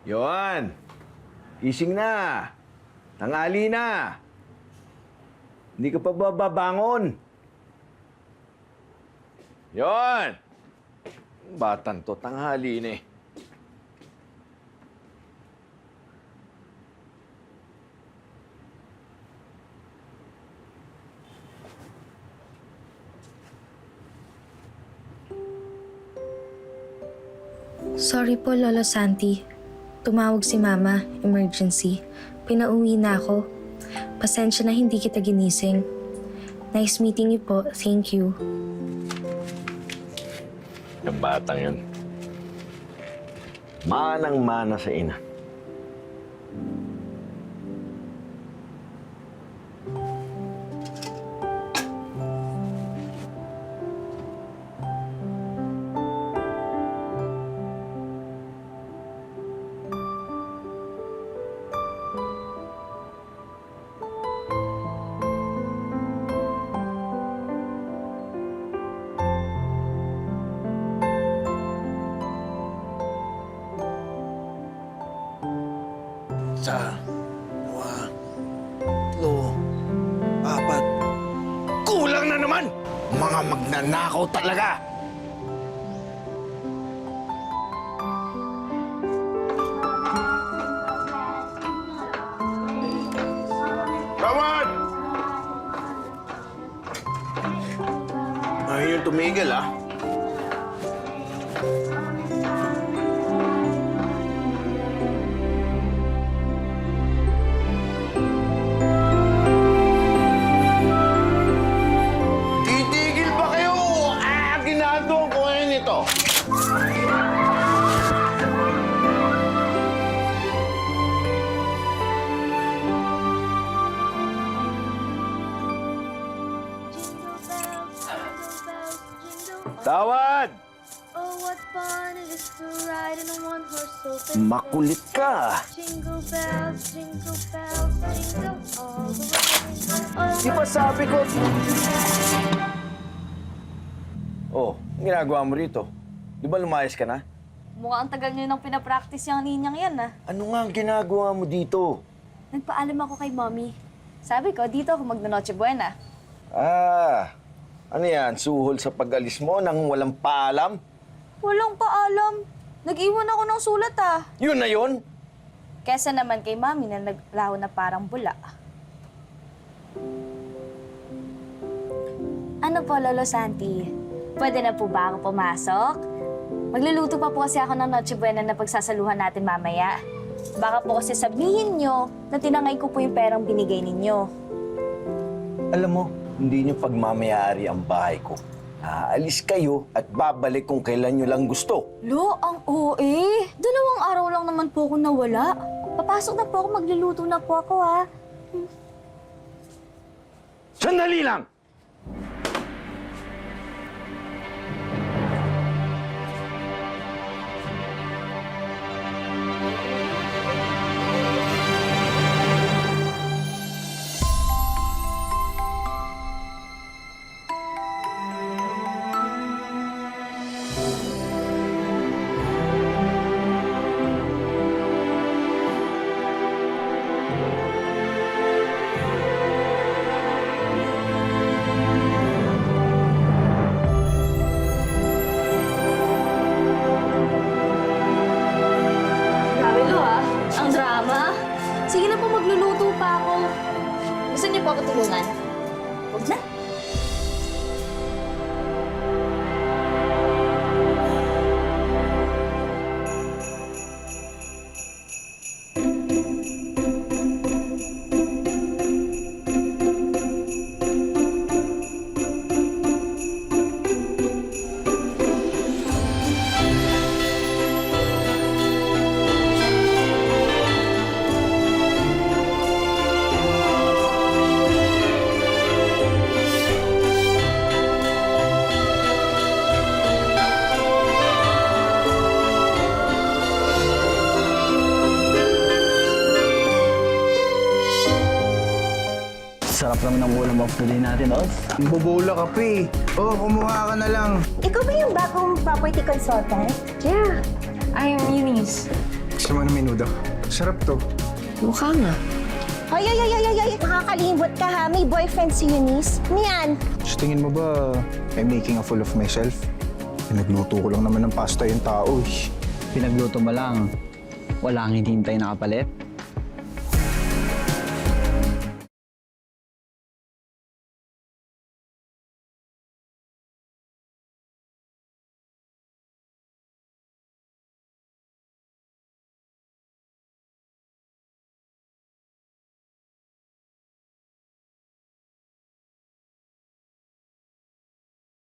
Yon. Gising na. Tanghali na. Hindi ka pa babangon. Yon. Batang to, tanghali na eh. Sorry po, Lolo Santi. Tumawag si Mama, emergency. Pinauwi na ako. Pasensya na hindi kita ginising. Nice meeting you po. Thank you. Yung batang yun. Manang-mana sa ina. Isa, dalawa, tatlo, apat. Kulang na naman! Mga magnanakaw talaga! Tawad! Ayaw yung tumigil, ah. Titigil ba kayo? Ginagawa ko ngayon ito. Tawad! Oh, what fun it is to ride in a one-horse open Makulit ka. Jingle bells, jingle all the way. Di ba sabi ko? Oh, ang ginagawa mo rito? Di ba lumayas ka na? Mukhang ang tagal nyo nang pinapractice yung ninyang yan, ah. Ano nga ang ginagawa mo dito? Nagpaalam ako kay Mommy. Sabi ko, dito ako magna-Noche Buena. Ah, ano yan? Suhol sa pag-alis mo nang walang paalam? Walang paalam. Nag-iwan ako ng sulat, ah. Yun na yun? Kesa naman kay Mommy na naglaho na parang bula. Ano po, Lolo Santi? Pwede na po ba ako pumasok? Magluluto pa po kasi ako ng Noche Buena na pagsasaluhan natin mamaya. Baka po kasi sabihin nyo na tinangay ko po yung perang binigay ninyo. Alam mo, hindi niyo pagmamayari ang bahay ko. Aalis kayo at babalik kung kailan niyo lang gusto. Lo, ang OA. 2 araw lang naman po ako nawala. Papasok na po ako, magluluto na po ako, ha? Sandali lang! Grabe, Lo, ha? Ang drama. Sige na po, magluluto pa ako. Gusto niyo po ako tulungan? Huwag na. Sarap naman ng ulam of the day natin, Oz. Bubula ka pa eh. Oh, kumuha ka na lang. Ikaw ba yung bagong property consultant? Yeah, I'm Eunice. Gusto mo na menudo? Sarap to. Mukha nga. Ay! Makakalimot ka ha, may boyfriend si Eunice. Niyan! Sa tingin mo ba, I'm making a fool of myself? Nagluto ko lang naman ng pasta yung tao eh. Pinagluto mo lang. Wala kang hinihintay na kapalit.